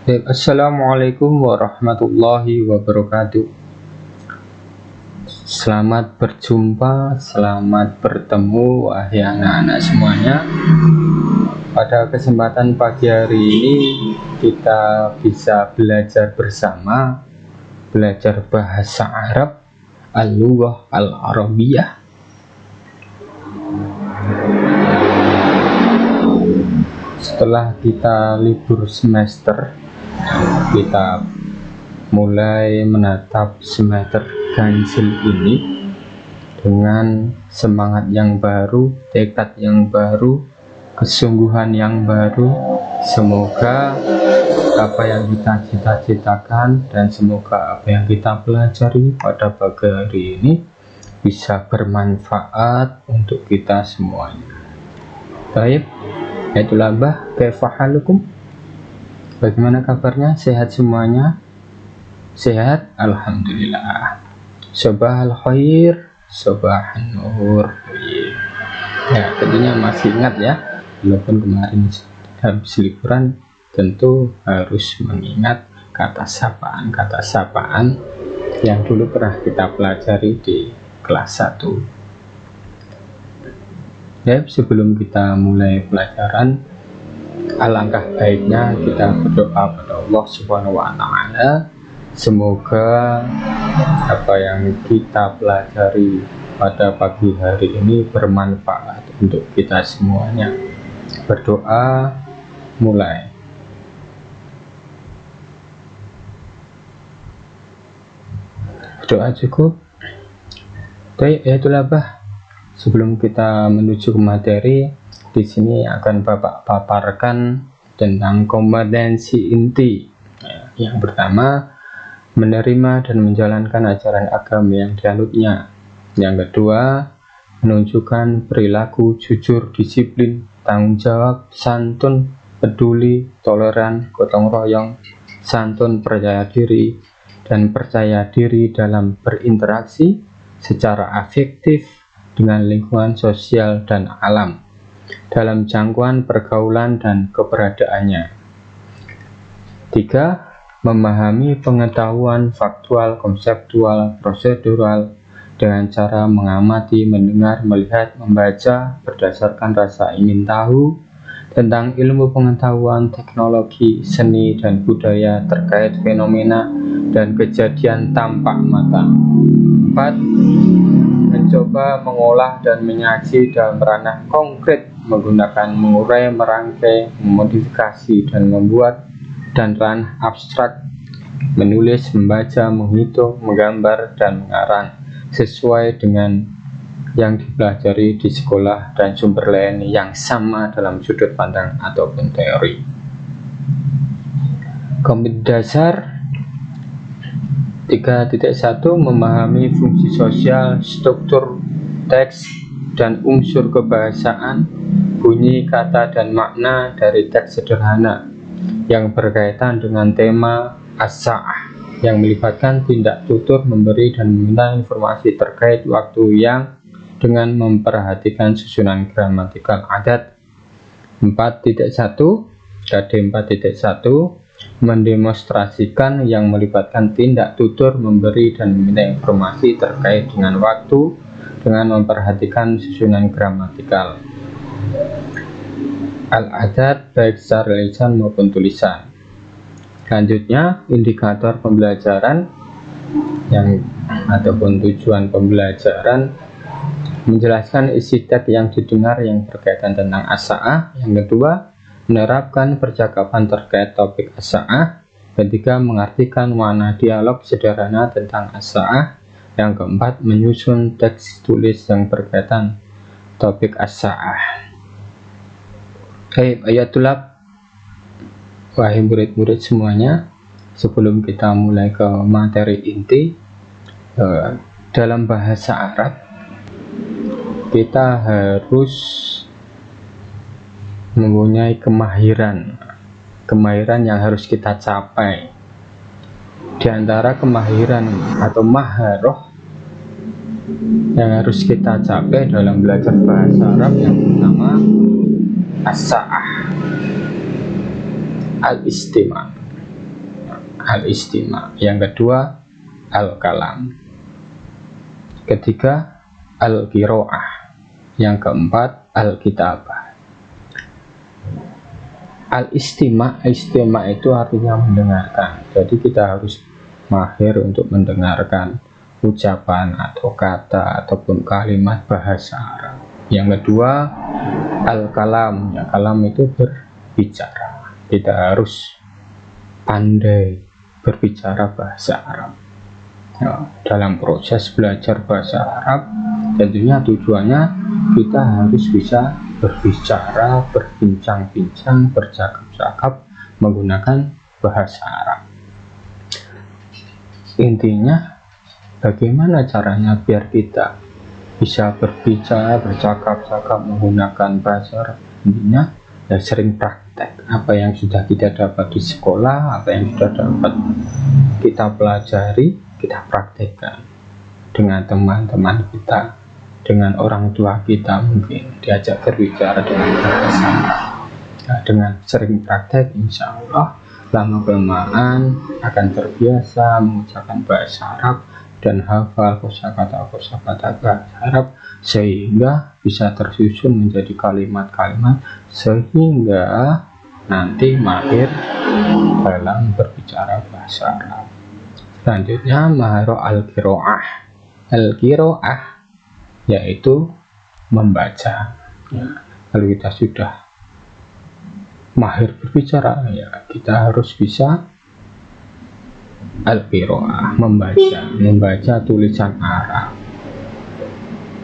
Assalamualaikum warahmatullahi wabarakatuh. Selamat berjumpa, selamat bertemu wahai anak-anak semuanya. Pada kesempatan pagi hari ini kita bisa belajar bersama, belajar bahasa Arab, al-lughah al-arabiyah. Setelah kita libur semester, kita mulai menatap semester ganjil ini dengan semangat yang baru, tekad yang baru, kesungguhan yang baru. Semoga apa yang kita cita-citakan dan semoga apa yang kita pelajari pada pagi hari ini bisa bermanfaat untuk kita semuanya. Baik, itulah bah, kaifa halukum? Bagaimana kabarnya? Sehat semuanya? Sehat? Alhamdulillah. Sobahal khair, sobahan nur. Ya, tentunya masih ingat ya, walaupun kemarin habis liburan, tentu harus mengingat kata sapaan yang dulu pernah kita pelajari di kelas 1. Ya, sebelum kita mulai pelajaran, alangkah baiknya kita berdoa pada Allah Subhanahu wa Ta'ala. Semoga apa yang kita pelajari pada pagi hari ini bermanfaat untuk kita semuanya. Berdoa mulai. Doa cukup. Baik, itulah bah. Sebelum kita menuju ke materi, di sini akan Bapak paparkan tentang kompetensi inti. Yang pertama, menerima dan menjalankan ajaran agama yang dianutnya. Yang kedua, menunjukkan perilaku jujur, disiplin, tanggung jawab, santun, peduli, toleran, gotong royong, santun, percaya diri, dan percaya diri dalam berinteraksi secara afektif dengan lingkungan sosial dan alam, dalam jangkauan pergaulan dan keberadaannya. 3. Memahami pengetahuan faktual, konseptual, prosedural dengan cara mengamati, mendengar, melihat, membaca berdasarkan rasa ingin tahu tentang ilmu pengetahuan, teknologi, seni, dan budaya terkait fenomena dan kejadian tampak mata. 4. Mencoba mengolah dan menyaji dalam ranah konkret menggunakan mengurai, merangkai, memodifikasi, dan membuat, dan ranah abstrak menulis, membaca, menghitung, menggambar, dan mengarang sesuai dengan yang dipelajari di sekolah dan sumber lain yang sama dalam sudut pandang ataupun teori. Kompetensi dasar 3.1 memahami fungsi sosial, struktur teks, dan unsur kebahasaan, bunyi, kata, dan makna dari teks sederhana yang berkaitan dengan tema as-sa'ah yang melibatkan tindak tutur memberi dan meminta informasi terkait waktu yang dengan memperhatikan susunan gramatikal adat. 4.1 KD 4.1 mendemonstrasikan yang melibatkan tindak tutur memberi dan meminta informasi terkait dengan waktu dengan memperhatikan susunan gramatikal al-adat baik secara lisan maupun tulisan. Selanjutnya, indikator pembelajaran yang ataupun tujuan pembelajaran menjelaskan isi teks yang didengar yang berkaitan tentang as-sa'ah. Yang kedua, menerapkan percakapan terkait topik as-sa'ah. Ketiga, mengartikan makna dialog sederhana tentang as-sa'ah. Yang keempat, menyusun teks tulis yang berkaitan topik as-sa'ah. Ayatullah, wahai murid-murid semuanya, sebelum kita mulai ke materi inti, dalam bahasa Arab kita harus mempunyai kemahiran yang harus kita capai. Di antara kemahiran atau maharoh yang harus kita capai dalam belajar bahasa Arab, yang pertama as-sa'ah, al-istima'. al-istima'. Yang kedua al-kalam. Ketiga al-qiraah. Yang keempat al-kitabah. Al-istima', istima' itu artinya mendengarkan. Jadi kita harus mahir untuk mendengarkan ucapan atau kata ataupun kalimat bahasa Arab. Yang kedua al-kalam. Ya, kalam itu berbicara. Kita harus pandai berbicara bahasa Arab. Ya, dalam proses belajar bahasa Arab tentunya tujuannya kita harus bisa berbicara, berbincang-bincang, bercakap-cakap menggunakan bahasa Arab. Intinya bagaimana caranya biar kita bisa berbicara, bercakap-cakap menggunakan bahasa Arab? Intinya ya sering praktek apa yang sudah kita dapat di sekolah, apa yang sudah dapat kita pelajari, kita praktekkan dengan teman-teman kita, dengan orang tua kita, mungkin diajak berbicara dengan bahasa Arab. Nah, dengan sering praktek, insya Allah lama-kelamaan akan terbiasa mengucapkan bahasa Arab dan hafal kosakata-kosakata bahasa Arab, sehingga bisa tersusun menjadi kalimat-kalimat sehingga nanti mahir dalam berbicara bahasa Arab. Selanjutnya maharo al-qiraah. Al-qiraah yaitu membaca. Ya, kalau kita sudah mahir berbicara, ya kita harus bisa al-qiraah, membaca tulisan Arab,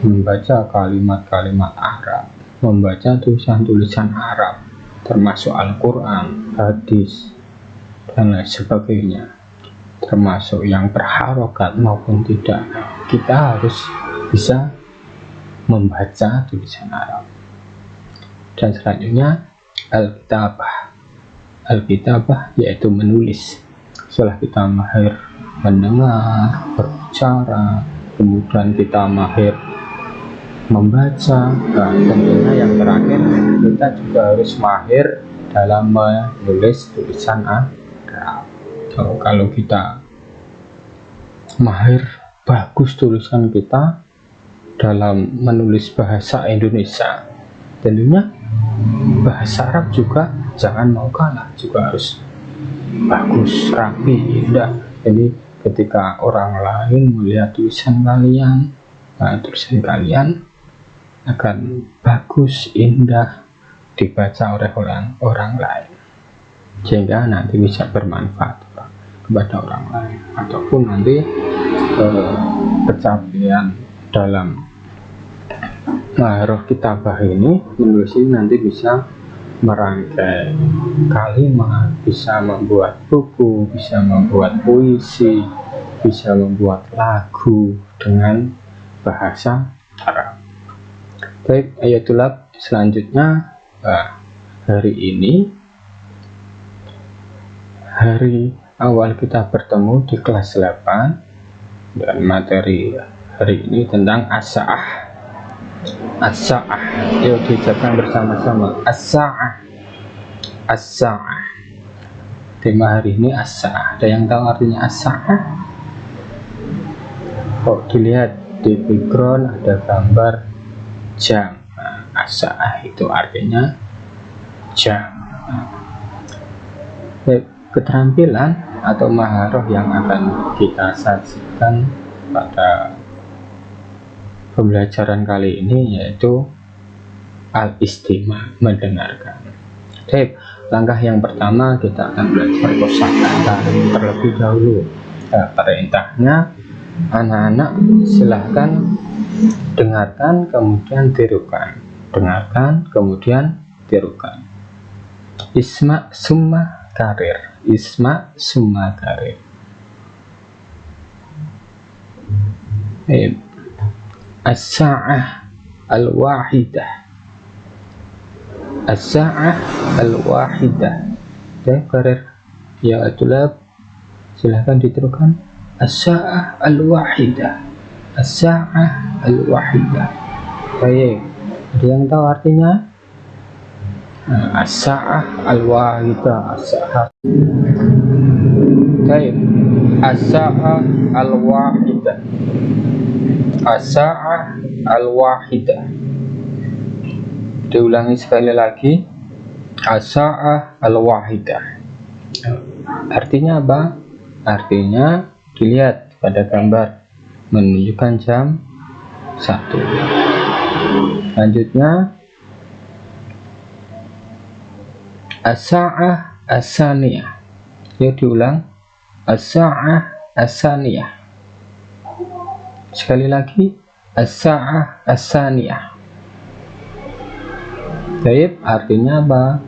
membaca kalimat-kalimat Arab, membaca tulisan-tulisan Arab, termasuk Al-Quran, hadis, dan lain sebagainya, termasuk yang berharokat maupun tidak. Kita harus bisa membaca tulisan Arab. Dan selanjutnya al-kitabah. Al-kitabah yaitu menulis. Setelah kita mahir mendengar, berbicara, kemudian kita mahir membaca, dan tentunya yang terakhir kita juga harus mahir dalam menulis tulisan Arab. Kalau kita mahir bagus tulisan kita dalam menulis bahasa Indonesia, tentunya bahasa Arab juga jangan mau kalah, juga harus bagus, rapi, indah. Jadi ketika orang lain melihat tulisan kalian, tulisan kalian akan bagus, indah, dibaca oleh orang lain, sehingga nanti bisa bermanfaat kepada orang lain, ataupun nanti pencapaian dalam Maharoh kitabah ini, menulis ini nanti bisa merangkai kalimat, bisa membuat buku, bisa membuat puisi, bisa membuat lagu dengan bahasa Arab. Baik, ayatullah selanjutnya, hari ini hari awal kita bertemu di kelas 8, dan materi hari ini tentang as-sa'ah. As-sa'ah, yuk diucapkan bersama-sama. As-sa'ah, as-sa'ah. Tema hari ini as-sa'ah. Ada yang tahu artinya as-sa'ah? Oh, dilihat di background ada gambar jam. As-sa'ah itu artinya jam. Keterampilan atau maharoh yang akan kita saksikan pada pembelajaran kali ini yaitu al-istima', mendengarkan. Baik, langkah yang pertama kita akan belajar kosakata terlebih dahulu. Perintahnya, anak-anak silahkan dengarkan kemudian tirukan, dengarkan kemudian tirukan. Isma summa karir, isma summa karir. As-sa'ah al-wahidah, as-sa'ah al-wahidah. Karir ya itulah, silahkan diteruskan. As-sa'ah al-wahidah, as-sa'ah al-wahidah. Baik, ada yang tahu artinya? As-sa'ah al-wahidah, as-sa'ah Baik, as-sa'ah al-wahidah. As-sa'ah al-wahidah. Diulangi sekali lagi. As-sa'ah al-wahidah. Artinya apa? Artinya dilihat pada gambar menunjukkan jam 1. Selanjutnya as-sa'ah as-saniyah. Yuk diulang. As-sa'ah as-saniyah. Sekali lagi, as-sa'ah as-saniyah. Baik, artinya apa?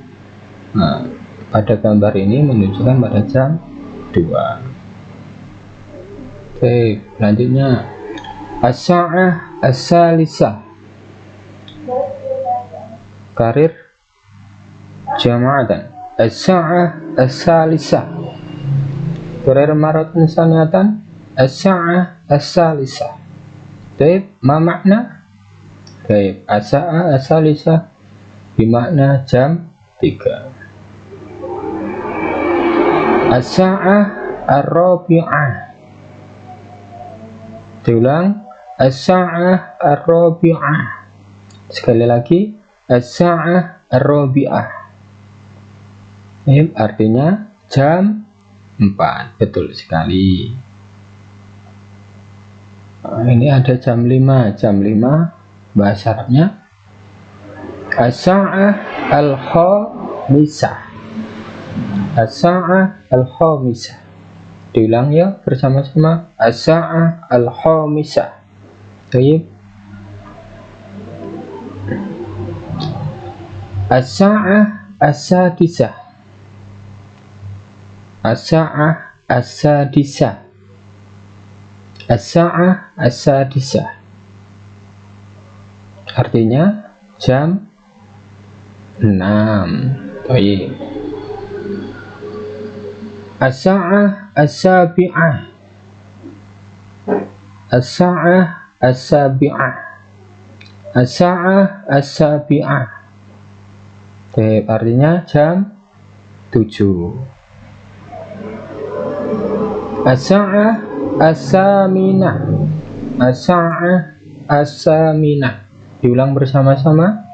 Nah, pada gambar ini menunjukkan pada jam 2. Baik, selanjutnya as-sa'ah as-salisah. Karir jama'atan. As-sa'ah as-salisah. Karir maraton sanatan. As-sa'ah as-salisah. Baik, ma makna? Baik, as-sa'ah as-salisah bermakna jam 3. As-sa'ah ar-rabi'ah. Diulang, as-sa'ah ar-rabi'ah. Sekali lagi, as-sa'ah ar-rabi'ah. Artinya jam 4. Betul sekali. Ini ada jam 5. Jam 5 bahasa Arabnya as-sa'ah al-khamisah. As-sa'ah al-khamisah. Diulang ya bersama-sama. As-sa'ah al-khamisah. Baik. As-sa'ah as-sadisah. As-sa'ah as-sadisah. As-sa'ah as-sadisah. Artinya jam 6. Baik. As-sa'ah as-sabi'ah. As-sa'ah as-sabi'ah. As-sa'ah as-sabi'ah. Baik, artinya jam 7. As-sa'ah as-saminah. As-sa'ah as-saminah. Diulang bersama-sama.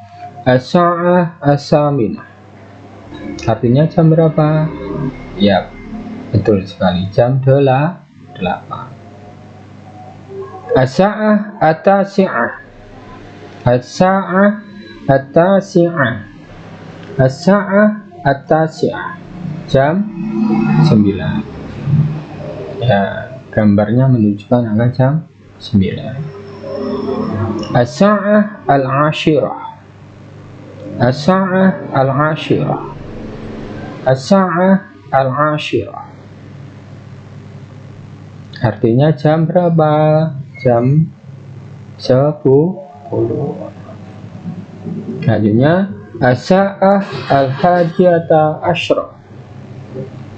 As-sa'ah as-saminah. Artinya jam berapa? Ya, betul sekali, jam 8. As-sa'ah at-tasi'ah. As-sa'ah at-tasi'ah. As-sa'ah at-tasi'ah. Jam 9. Ya, gambarnya menunjukkan angka jam 9. As-sa'ah al-ashirah. As-sa'ah al-ashirah. As-sa'ah al-ashirah. Artinya jam berapa? Jam 10. Selanjutnya as-sa'ah al-hadiyata asyrah.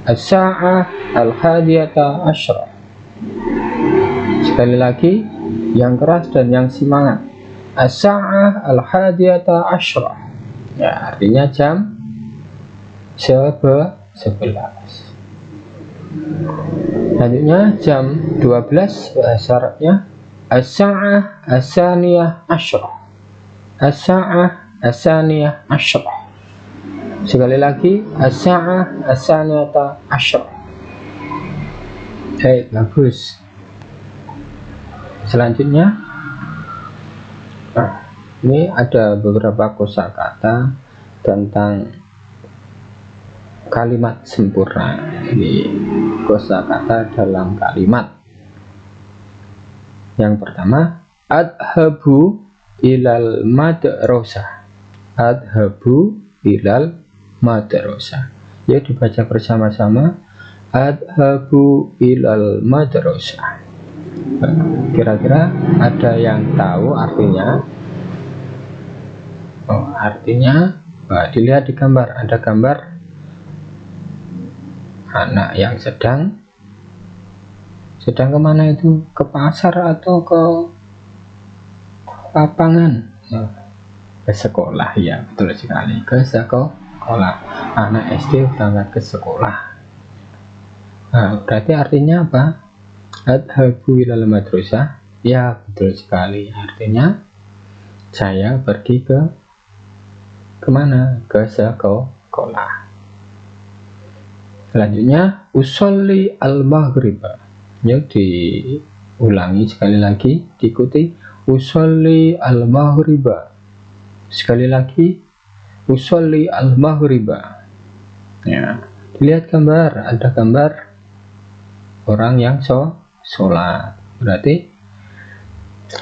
As-sa'ah al-hadiyata asyrah. Sekali lagi, yang keras dan yang semangat. As-sa'ah al-hadiyata asyrah. Ya, artinya jam 11. Selanjutnya jam 12 bahasa Arabnya as-sa'ah as-saniyah asyrah. As-sa'ah as-saniyah asyrah. Sekali lagi, as-sa'ah as-saniyata asyrah. Baik, bagus. Selanjutnya, ini ada beberapa kosakata tentang kalimat sempurna. Ini kosakata dalam kalimat. Yang pertama, adhabu ilal madrasah. Adhabu ilal madrasah. Ya, dibaca bersama-sama. Adhabu ilal madrasah. Kira-kira ada yang tahu artinya? Oh, artinya dilihat di gambar. Ada gambar anak yang sedang kemana itu? Ke pasar atau ke lapangan? Ke sekolah, ya betul sekali, ke sekolah. Anak SD berangkat ke sekolah. Nah, berarti artinya apa? Adhabu ilal madrasah. Ya, betul sekali. Artinya saya pergi ke kemana? Ke sekolah. Selanjutnya usolli al-maghriba. Ya, diulangi sekali lagi, diikuti usolli al-maghriba. Sekali lagi usolli al-maghriba. Ya, dilihat gambar, ada gambar orang yang sholat. Berarti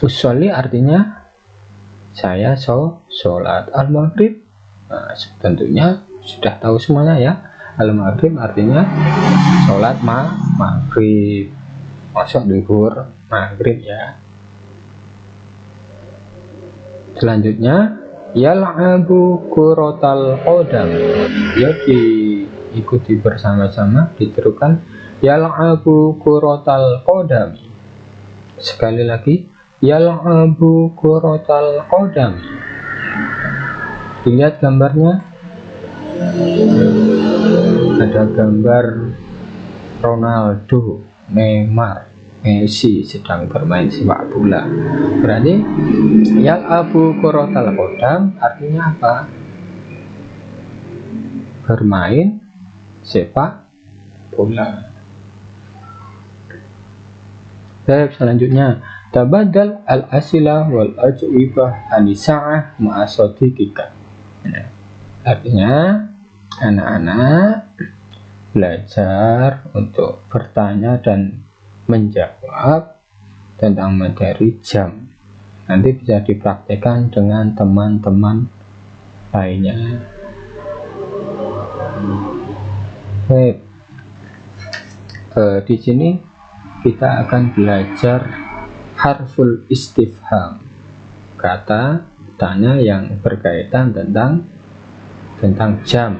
usolli artinya saya sholat al-maghrib. Nah, tentunya sudah tahu semuanya ya. Al-maghrib artinya sholat maghrib, masuk duhur maghrib ya. Selanjutnya yal'abu kurotal qodam. Ya, diikuti bersama-sama, diterukan yal'abu kurotal qodam. Sekali lagi yal'abu kurotal qodam. Dilihat gambarnya, ada gambar Ronaldo, Neymar, Messi sedang bermain sepak bola. Berarti yal'abu kurotal qodam artinya apa? Bermain sepak bola. Selanjutnya tabadal al-asilah wal ajwibah anisa'ah ma'asodikika. Nah, artinya anak-anak belajar untuk bertanya dan menjawab tentang materi jam. Nanti bisa dipraktekkan dengan teman-teman lainnya. Baik, di sini kita akan belajar harful istifham, kata tanya yang berkaitan tentang jam,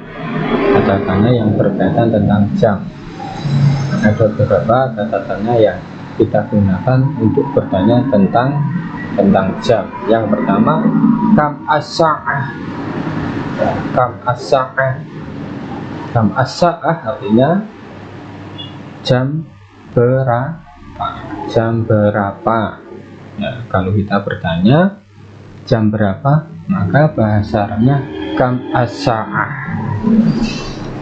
kata tanya yang berkaitan tentang jam. Ada beberapa kata tanya yang kita gunakan untuk bertanya tentang jam. Yang pertama, kam as-sa'ah. Kam as-sa'ah. Kam as-sa'ah artinya jam berapa? Jam berapa? Ya, kalau kita bertanya jam berapa, maka bahasa Arabnya kam as-sa'ah.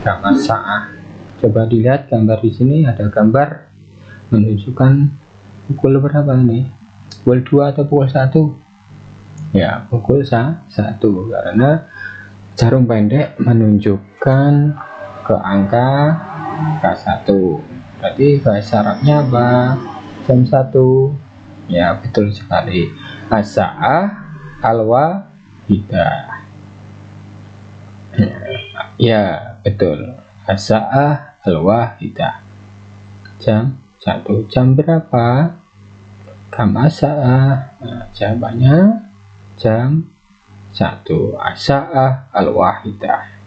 Kam as-sa'ah. Coba dilihat gambar di sini, ada gambar menunjukkan pukul berapa nih? Pukul 2 atau pukul 1? Ya, pukul 1 karena jarum pendek menunjukkan ke angka K1. Berarti bahasa Arabnya apa? Jam 1. Ya, betul sekali. As-sa'ah al-wahidah. Ya, betul. As-sa'ah al-wahidah. Jam 1. Jam berapa? Kam as-sa'ah. Nah, jawabannya jam 1. As-sa'ah al-wahidah.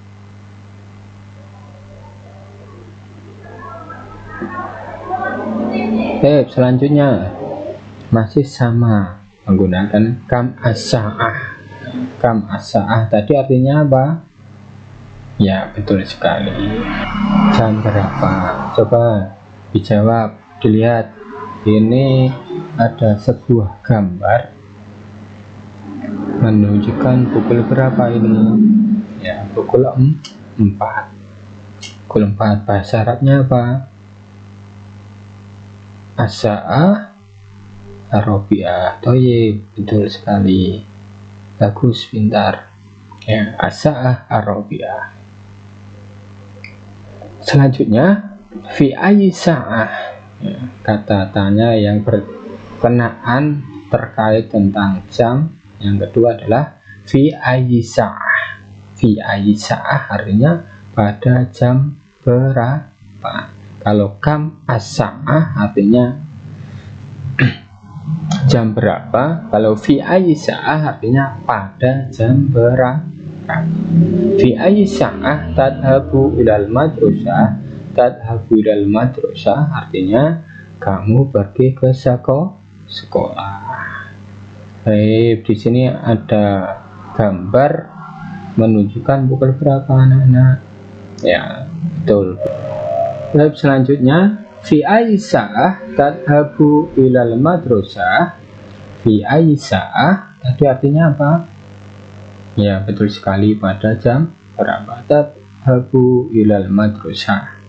Selanjutnya masih sama menggunakan kam as-sa'ah. Kam as-sa'ah tadi artinya apa? Ya, betul sekali. Jam berapa? Coba dijawab, dilihat. Ini ada sebuah gambar menunjukkan pukul berapa ini? Ya, pukul 4. Pukul 4 bahasa Arabnya apa? As-sa'ah ar-rabi'ah. Thayyib, betul sekali. Bagus, pintar. Ya, as-sa'ah ar-rabi'ah. Selanjutnya fi ayyi sa'ah. Ya, kata tanya yang berkenaan terkait tentang jam. Yang kedua adalah fi ayyi sa'ah. Fi ayyi sa'ah artinya pada jam berapa. Kalau kam as-sa'ah artinya jam berapa. Kalau fi ayyi sa'ah artinya pada jam berapa. Fi ayyi sa'ah tadhabu ilal madrasah. Tadhabu ilal madrasah artinya kamu pergi ke sekolah. Baik, di sini ada gambar menunjukkan pukul berapa anak-anak. Ya, betul. Baik, selanjutnya fi Aisyah tadhabu ilal madrasah. Fi Aisyah tadi artinya apa? Ya, betul sekali, pada jam berapa? Tadhabu ilal madrasah.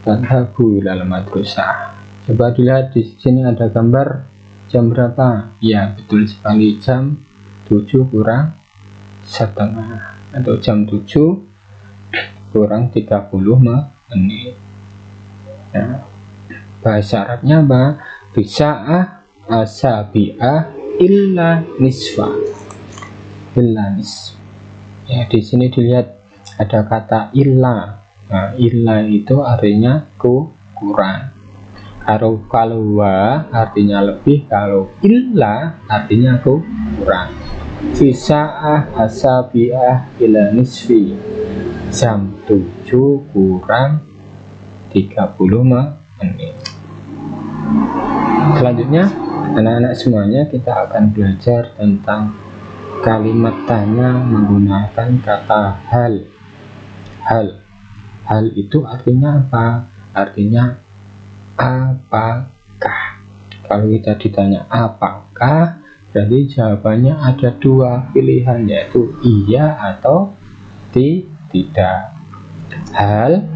Tadhabu ilal madrasah. Coba dilihat di sini ada gambar jam berapa? Ya, betul sekali, jam 7 kurang setengah atau jam 7 kurang 30 menit. Nah, bahasa Arabnya apa? Bisa'ah asabi'ah illa nisfa. Illa nisfa. Ya, di sini dilihat ada kata illa. Nah, illa itu artinya kurang. Kalau wa artinya lebih, kalau illa artinya kurang. Bisa'ah asabi'ah illa nisfi. Jam 7 kurang 30 menit. Selanjutnya, anak-anak semuanya, kita akan belajar tentang kalimat tanya menggunakan kata hal. Hal itu artinya apa? Artinya apakah. Kalau kita ditanya apakah, berarti jawabannya ada dua pilihan, yaitu iya atau tidak. Hal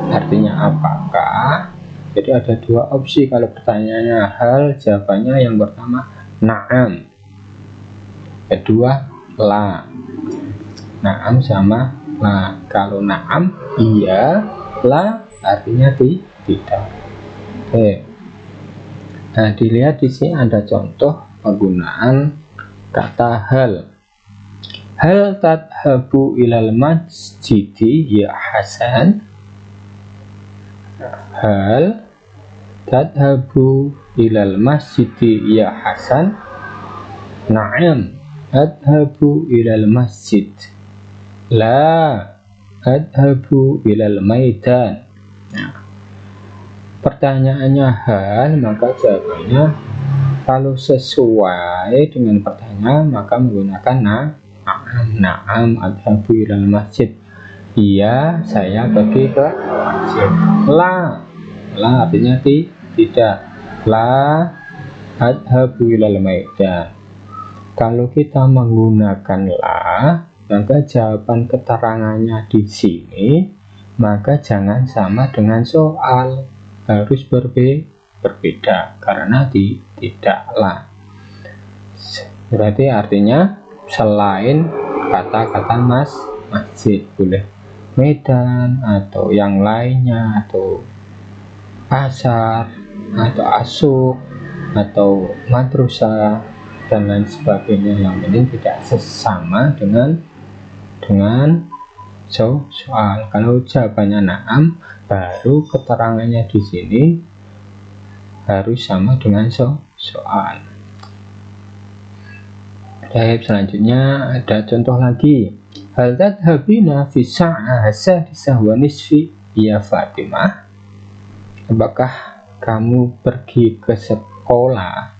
artinya apakah, jadi ada dua opsi. Kalau pertanyaannya hal, jawabannya yang pertama na'am, kedua la. Na'am sama la. Kalau na'am iya, la artinya tidak. Oke. Nah, dilihat di sini ada contoh penggunaan kata hal. Hal tadhabu ilal masjidi ya Hasan. Hal tadhabu ilal masjidi ya Hasan. Na'am adhabu ilal masjid. La adhabu ilal maidan. Nah, pertanyaannya hal, maka jawabannya kalau sesuai dengan pertanyaan maka menggunakan na'am adhabu ilal masjid. Iya, saya pergi ke masjid. La artinya tidak. La adhabu ilal maidan. Kalau kita menggunakan la, maka jawaban keterangannya di sini maka jangan sama dengan soal, harus berbeda karena tidaklah. Berarti artinya selain kata-kata masjid, boleh medan atau yang lainnya, atau pasar atau asuk atau madrasah dan lain sebagainya. Yang penting tidak sesama dengan soal. Kalau jawabannya na'am, baru keterangannya di sini harus sama dengan soal. Baik, selanjutnya ada contoh lagi. Hal tadhabina fi sa'ah sadisah wa nisfi ya Fatimah. Apakah kamu pergi ke sekolah?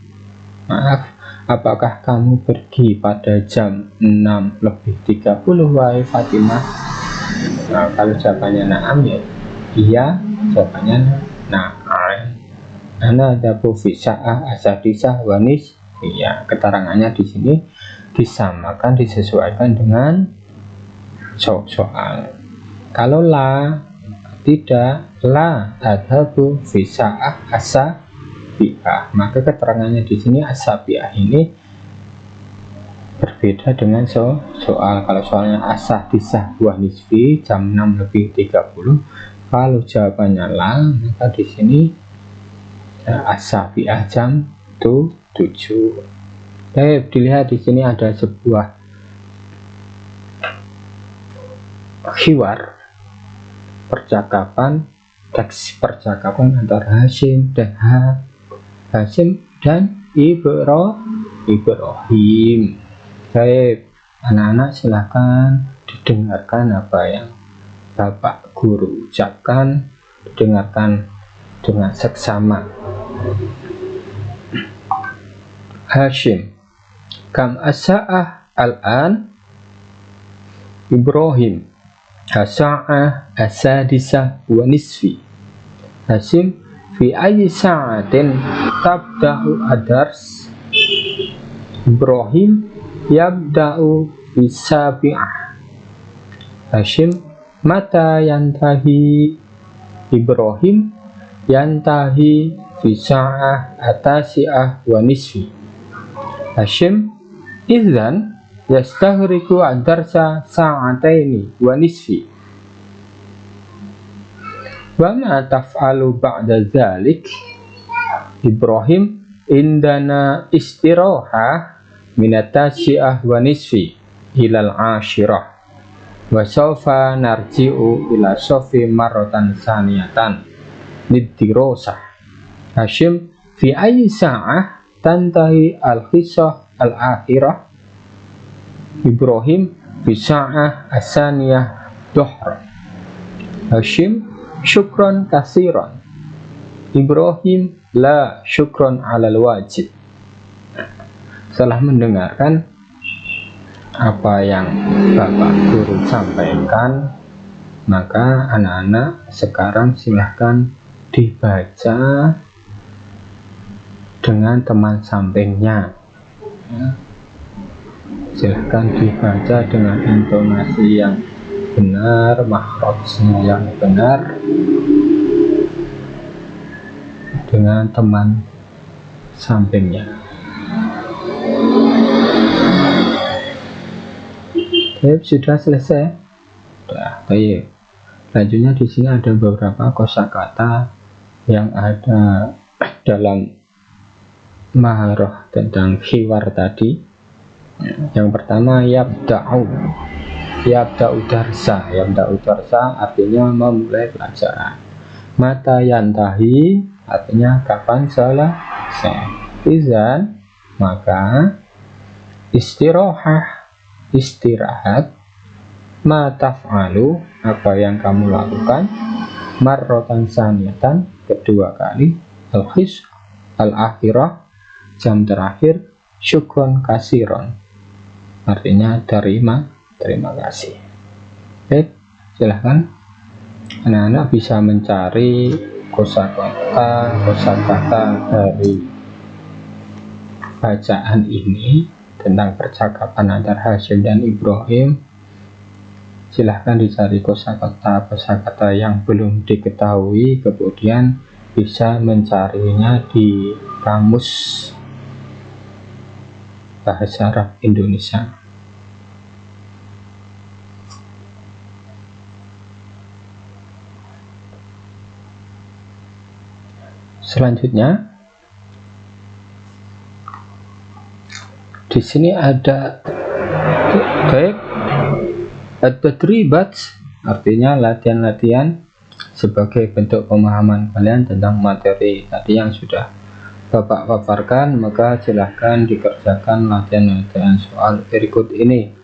Apakah kamu pergi pada jam 6:30 wahai Fatimah? Nah, kalau jawabannya na'am ya iya, jawabannya na'am. Ana adhabu fi sa'ah asadisah wa nisfi. Iya, keterangannya di sini disamakan, disesuaikan dengan soal. Kalau la tidak, la adhabu fi sa'ah asabi'ah, maka keterangannya di sini asabi'ah ini berbeda dengan soal. Kalau soalnya asadisah wa nisfi jam 6:30, kalau jawabannya la, maka di sini asabi'ah jam 7. Baik, dilihat di sini ada sebuah hiwar, percakapan, teks percakapan antara Hashim dan Ibrahim. Baik, anak-anak silahkan didengarkan apa yang Bapak Guru ucapkan, didengarkan dengan seksama. Hashim, kam as-sa'ah al-an? Ibrahim, as-sa'ah as-sadisah wa nisfi. Hasyim, fi ayyi sa'atin tabda'u adars? Ibrahim, yabda'u bisabi'ah. Hasyim, mata yantahi? Ibrahim, yantahi bisa'ah atasi'ah wa nisfi. Hasyim, idzan yastaghriqu ad-darsa sa'ataini wa nisfi. Wa ma taf'alu ba'da dzalik? Ibrahim, indana istirahah minat-tasi'ah wa nisfi ilal ashirah wa sawfa narji'u ila sofi marrotan saniyatan lidirosah. Hasyim, fi ayyi sa'ah tantahi al-qisah al-akhirah? Ibrahim, fi sa'ah as-saniyah dhuhr. Hasyim, syukron kasiron. Ibrahim, la syukron alal wajib. Setelah mendengarkan apa yang Bapak Guru sampaikan, maka anak-anak sekarang silahkan dibaca dengan teman sampingnya. Silahkan dibaca dengan intonasi yang benar, makhrajnya yang benar, dengan teman sampingnya. Sudah selesai. Sudah, baik. Selanjutnya di sini ada beberapa kosakata yang ada dalam maharah tentang khiwar tadi. Yang pertama, yabda'u darsa. Yabda'u darsa artinya memulai pelajaran. Mata yantahi artinya kapan selesai. Izan, maka istirahat. Ma taf'alu, apa yang kamu lakukan. Marrotan saniyatan, kedua kali. Al-khis, al-akhirah, jam terakhir. Syukron kasiron, artinya terima kasih. Baik, silahkan anak-anak bisa mencari kosakata dari bacaan ini tentang percakapan antara Hasyim dan Ibrahim. Silahkan dicari kosakata yang belum diketahui, kemudian bisa mencarinya di kamus bahasa Arab Indonesia. Selanjutnya di sini ada at-tadribat, artinya latihan-latihan sebagai bentuk pemahaman kalian tentang materi tadi yang sudah Bapak paparkan. Maka silahkan dikerjakan latihan-latihan soal berikut ini.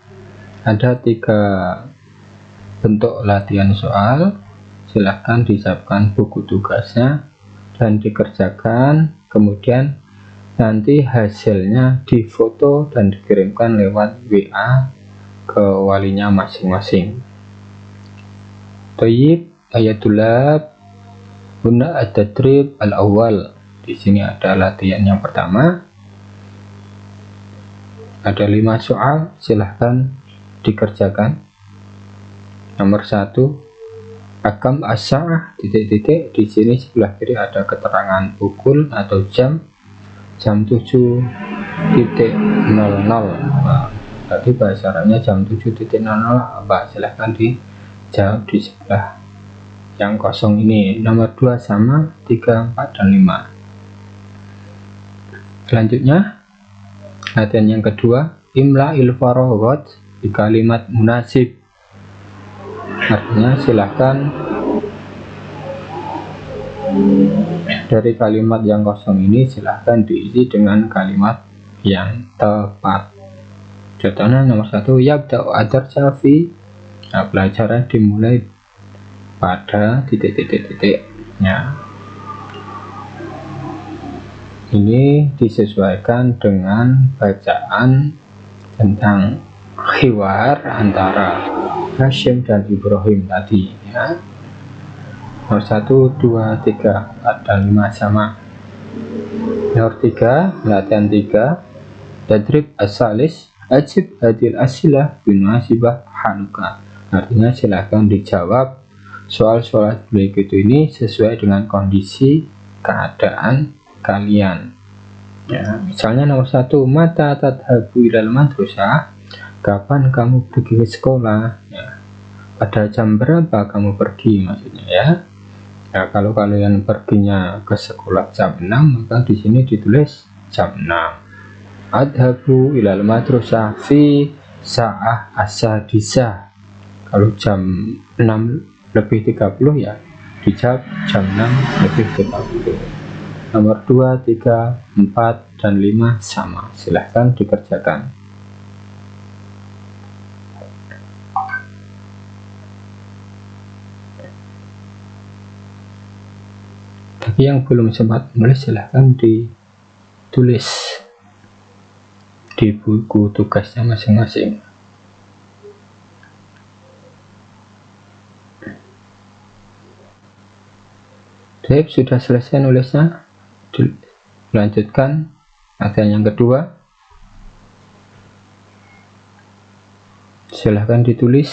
Ada 3 bentuk latihan soal. Silahkan disiapkan buku tugasnya dan dikerjakan, kemudian nanti hasilnya difoto dan dikirimkan lewat WA ke walinya masing-masing. Thayyib, ayatullah, guna at-tadrib al-awwal. Di sini ada latihan yang pertama, ada 5 soal, silahkan dikerjakan. Nomor 1, akam as-sa'ah, titik-titik. Di sini sebelah kiri ada keterangan pukul atau jam 7.00. Tadi bahasa Arabnya jam 7.00 apa? Silahkan dijawab di sebelah yang kosong ini. Nomor 2 sama, 3, 4, dan 5. Selanjutnya latihan yang kedua, imla il faraghat di kalimat munasib. Artinya silahkan dari kalimat yang kosong ini silahkan diisi dengan kalimat yang tepat. Contohnya nomor 1, yabda'u ad-darsa fi. Nah, pelajaran dimulai pada titik-titik-titiknya. Ini disesuaikan dengan bacaan tentang khiwar antara Hasyim dan Ibrahim tadi, ya. Nomor 1, 2, 3, 4, dan 5 sama. Nomor 3, latihan 3. Tadrib asalis ajib hadil asilah binasibah haluka. Artinya silahkan dijawab soal-soal berikut ini sesuai dengan kondisi keadaan kalian. Ya, misalnya nomor 1, mata tadhabu ilal madrasah, kapan kamu pergi ke sekolah? Ya, pada jam berapa kamu pergi maksudnya ya. Ya, kalau kalian perginya ke sekolah jam 6, maka di sini ditulis jam 6. Adhabu ilal madrasah fi sa'ah asadisah. Kalau jam 6:30 ya dijawab jam 6:30. Nomor 2, 3, 4, dan 5 sama. Silahkan dikerjakan. Bagi yang belum sempat menulis, silahkan ditulis di buku tugasnya masing-masing. Baik, sudah selesai nulisnya, dilanjutkan latihan yang kedua. Silahkan ditulis.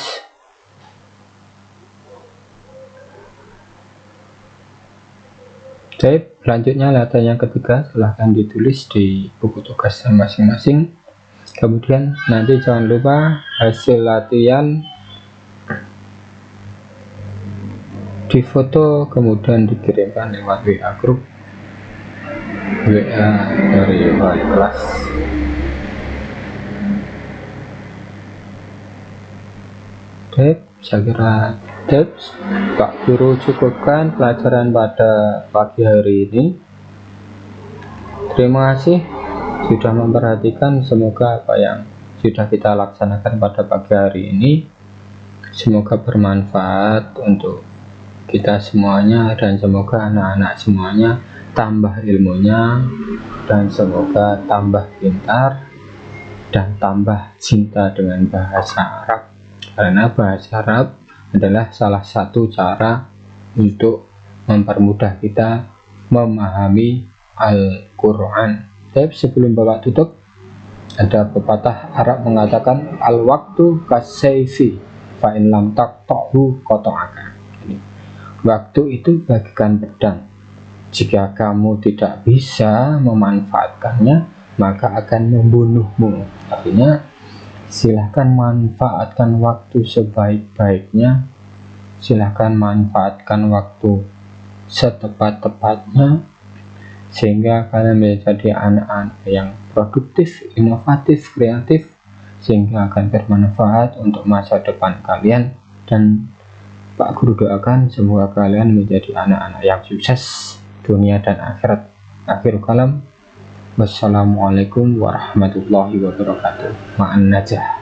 Baik, selanjutnya latihan yang ketiga, silahkan ditulis di buku tugasnya masing-masing. Kemudian nanti jangan lupa hasil latihan difoto kemudian dikirimkan lewat WA grup, WA dari wali kelas. Baik, saya kira tips Pak Guru cukupkan pelajaran pada pagi hari ini. Terima kasih sudah memperhatikan. Semoga apa yang sudah kita laksanakan pada pagi hari ini semoga bermanfaat untuk kita semuanya, dan semoga anak-anak semuanya tambah ilmunya, dan semoga tambah pintar dan tambah cinta dengan bahasa Arab, karena bahasa Arab adalah salah satu cara untuk mempermudah kita memahami Al-Quran. Tapi sebelum Bapak tutup, ada pepatah Arab mengatakan al-waktu kasayfi fa in lam taqta'hu qata'aka. Waktu itu bagaikan pedang, jika kamu tidak bisa memanfaatkannya maka akan membunuhmu. Artinya silahkan manfaatkan waktu sebaik-baiknya, silahkan manfaatkan waktu setepat-tepatnya, sehingga kalian menjadi anak-anak yang produktif, inovatif, kreatif, sehingga akan bermanfaat untuk masa depan kalian. Dan Pak Guru doakan semoga kalian menjadi anak-anak yang sukses dunia dan akhirat. Akhir kalam, wassalamualaikum warahmatullahi wabarakatuh. Ma'an najah.